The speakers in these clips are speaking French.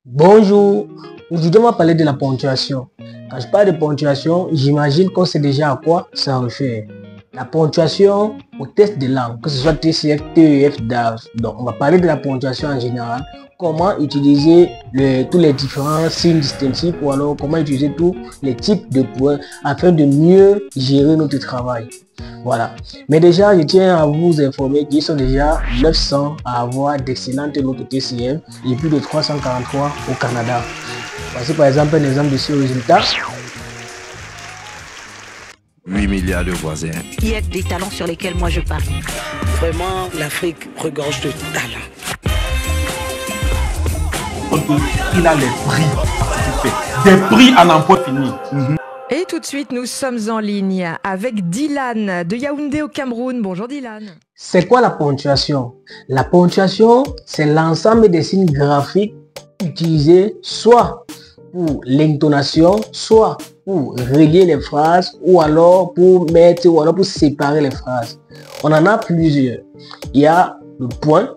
Bonjour, aujourd'hui on va parler de la ponctuation. Quand je parle de ponctuation, j'imagine qu'on sait déjà à quoi ça réfère. La ponctuation au test de langue, que ce soit TCF, TEF, DAF. Donc on va parler de la ponctuation en général, comment utiliser tous les différents signes distinctifs ou alors comment utiliser tous les types de points afin de mieux gérer notre travail. Voilà. Mais déjà, je tiens à vous informer qu'ils sont déjà 900 à avoir d'excellentes notes TCF et plus de 343 au Canada. Voici par exemple un exemple de ce résultat. 8 milliards de voisins. Il y a des talents sur lesquels moi je parie. Vraiment, l'Afrique regorge de talents. Il a les prix. Des prix à n'en point fini. Et tout de suite, nous sommes en ligne avec Dylan de Yaoundé au Cameroun. Bonjour Dylan. C'est quoi la ponctuation? La ponctuation, c'est l'ensemble des signes graphiques utilisés soit pour l'intonation, soit pour relier les phrases, ou alors pour mettre, ou alors pour séparer les phrases. On en a plusieurs. Il y a le point.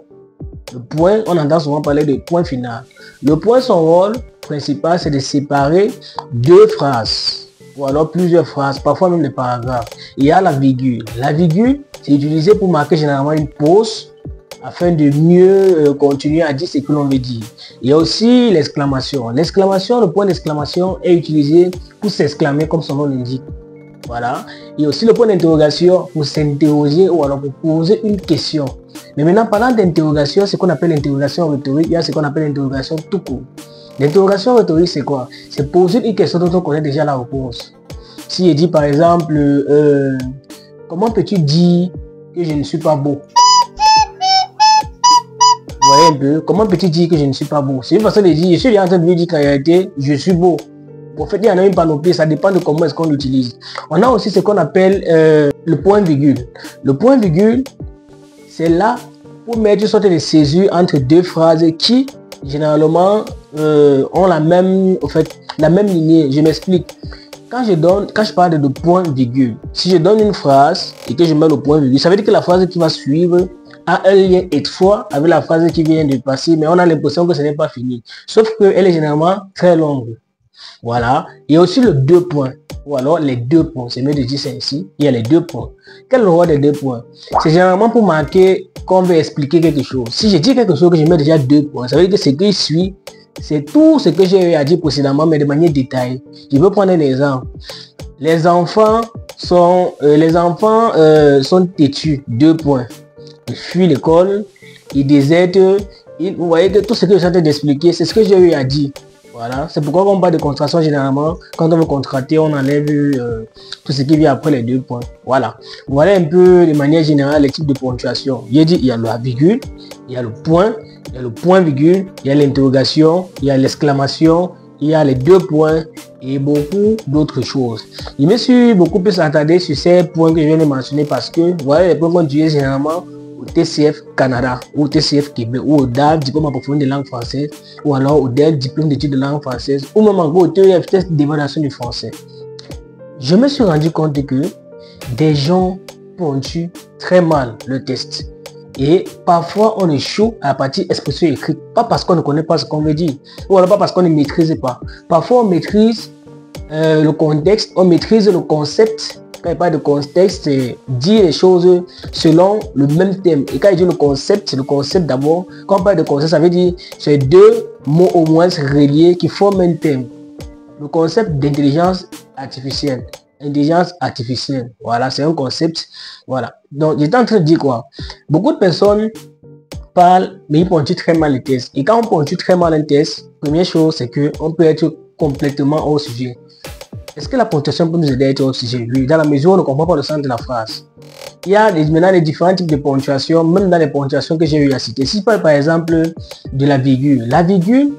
Le point, on entend souvent parler de point final. Le point, son rôle principal, c'est de séparer deux phrases ou alors plusieurs phrases, parfois même des paragraphes. Il y a la virgule. La virgule, c'est utilisé pour marquer généralement une pause afin de mieux continuer à dire ce que l'on veut dire. Il y a aussi l'exclamation. L'exclamation, le point d'exclamation est utilisé pour s'exclamer comme son nom l'indique. Voilà. Il y a aussi le point d'interrogation pour s'interroger ou alors pour poser une question. Mais maintenant, parlant d'interrogation, ce qu'on appelle l'interrogation rhétorique, il y a ce qu'on appelle l'interrogation tout court. L'interrogation rhétorique, c'est quoi? C'est poser une question dont on connaît déjà la réponse. Si je dis par exemple, comment peux-tu dire que je ne suis pas beau? Vous voyez un peu, comment peux-tu dire que je ne suis pas beau? C'est une façon de dire, je suis en train de lui dire qu'en réalité, je suis beau. En fait, il y en a une panoplie, ça dépend de comment est-ce qu'on l'utilise. On a aussi ce qu'on appelle le point virgule. Le point virgule, c'est là pour mettre une sorte de césure entre deux phrases qui, généralement, ont la même lignée. Je m'explique. Quand je parle de point virgule, si je donne une phrase et que je mets le point virgule, ça veut dire que la phrase qui va suivre a un lien étroit avec la phrase qui vient de passer, mais on a l'impression que ce n'est pas fini. Sauf qu'elle est généralement très longue. Voilà. Il y a aussi le deux points, ou alors les deux points. C'est mieux de dire ça ici. Il y a les deux points. Quel est le rôle des deux points? C'est généralement pour marquer qu'on veut expliquer quelque chose. Si je dis quelque chose que je mets déjà deux points, ça veut dire que ce qui suit, c'est tout ce que j'ai eu à dire précédemment, mais de manière détaillée. Je veux prendre un exemple. Les enfants sont têtus. Deux points. Ils fuient l'école, ils désertent. Vous voyez que tout ce que je suis en train d'expliquer, c'est ce que j'ai eu à dire. Voilà, c'est pourquoi on parle de contraction généralement. Quand on veut contracter, on enlève tout ce qui vient après les deux points. Voilà. Voilà un peu de manière générale les types de ponctuation. J'ai dit, il y a la virgule, il y a le point, il y a le point virgule, il y a l'interrogation, il y a l'exclamation, il y a les deux points et beaucoup d'autres choses. Je me suis beaucoup plus attardé sur ces points que je viens de mentionner parce que voilà les points qu'on utilise généralement au TCF Canada, ou au TCF Québec, ou au DAF, diplôme approfondi de langue française, ou alors au DEL, diplôme d'études de langue française, ou même encore au TEF, test d'évaluation du français. Je me suis rendu compte que des gens ponctuent très mal le test. Et parfois on échoue à la partie expression écrite, pas parce qu'on ne connaît pas ce qu'on veut dire, ou alors pas parce qu'on ne maîtrise pas. Parfois on maîtrise le contexte, on maîtrise le concept. Quand il parle de contexte, c'est dire les choses selon le même thème. Et quand il dit le concept, c'est le concept d'abord. Quand on parle de concept, ça veut dire c'est deux mots au moins reliés qui forment un thème. Le concept d'intelligence artificielle. Intelligence artificielle. Voilà, c'est un concept. Voilà. Donc, j'étais en train de dire quoi? Beaucoup de personnes parlent, mais ils ponctuent très mal les tests. Et quand on ponctue très mal un test, première chose, c'est qu'on peut être complètement hors sujet. Est-ce que la ponctuation peut nous aider à être hors sujet? Oui, dans la mesure où on ne comprend pas le sens de la phrase. Il y a maintenant les différents types de ponctuation, même dans les ponctuations que j'ai eu à citer. Si je parle par exemple de la virgule. La virgule,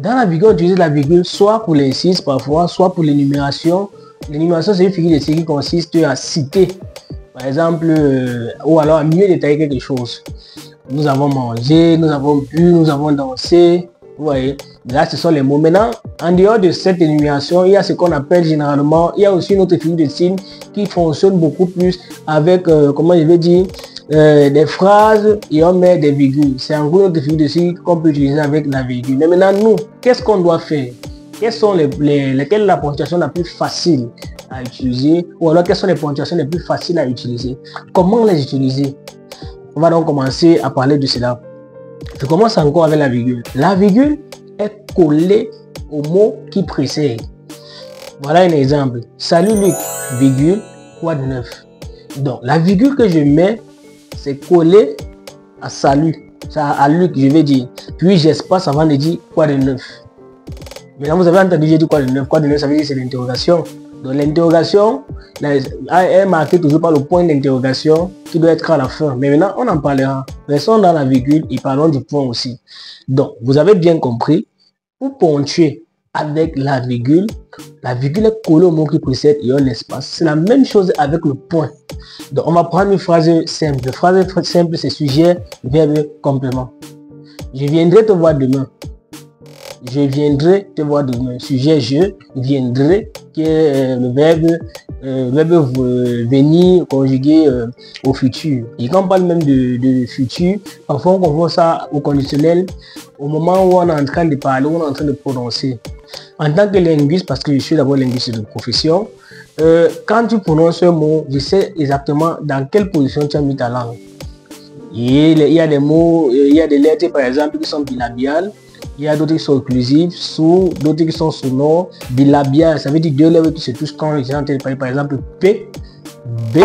dans la virgule, on utilise la virgule soit pour l'incise parfois, soit pour l'énumération. L'énumération, c'est une figure de style qui consiste à citer, par exemple, ou alors à mieux détailler quelque chose. Nous avons mangé, nous avons bu, nous avons dansé. Vous voyez, là ce sont les mots. Maintenant, en dehors de cette énumération, il y a ce qu'on appelle généralement, il y a aussi une autre figure de signe qui fonctionne beaucoup plus avec, comment je vais dire, des phrases et on met des virgules. C'est en gros notre figure de style qu'on peut utiliser avec la virgule. Mais maintenant, nous, qu'est-ce qu'on doit faire? Quelles sont lesquelles la ponctuation la plus facile à utiliser? Ou alors, quelles sont les ponctuations les plus faciles à utiliser? Comment les utiliser? On va donc commencer à parler de cela. Je commence encore avec la virgule. La virgule est collée au mot qui précède. Voilà un exemple. Salut Luc, virgule, quoi de neuf? Donc, la virgule que je mets, c'est collé à salut. Ça, à Luc, je vais dire. Puis, j'espace avant de dire quoi de neuf. Maintenant, vous avez entendu, j'ai dit quoi de neuf. Quoi de neuf, ça veut dire c'est l'interrogation. Donc, l'interrogation est marquée toujours par le point d'interrogation qui doit être à la fin. Mais maintenant, on en parlera. Restons dans la virgule et parlons du point aussi. Donc, vous avez bien compris, pour ponctuer avec la virgule est collée au mot qui précède et un espace. C'est la même chose avec le point. Donc, on va prendre une phrase simple. Phrase simple, c'est sujet, verbe, complément. Je viendrai te voir demain. Je viendrai te voir demain. Sujet, je viendrai, qui est le verbe venir conjugué au futur. Et quand on parle même de futur, parfois on confond ça au conditionnel au moment où on est en train de parler, où on est en train de prononcer. En tant que linguiste, parce que je suis d'abord linguiste de profession, quand tu prononces un mot, je sais exactement dans quelle position tu as mis ta langue. Et il y a des mots, il y a des lettres par exemple qui sont bilabiales. Il y a d'autres qui sont occlusives, sourds, d'autres qui sont sonores, bilabiales, ça veut dire deux lèvres qui se touchent quand les gens entendent parler, par exemple P, B,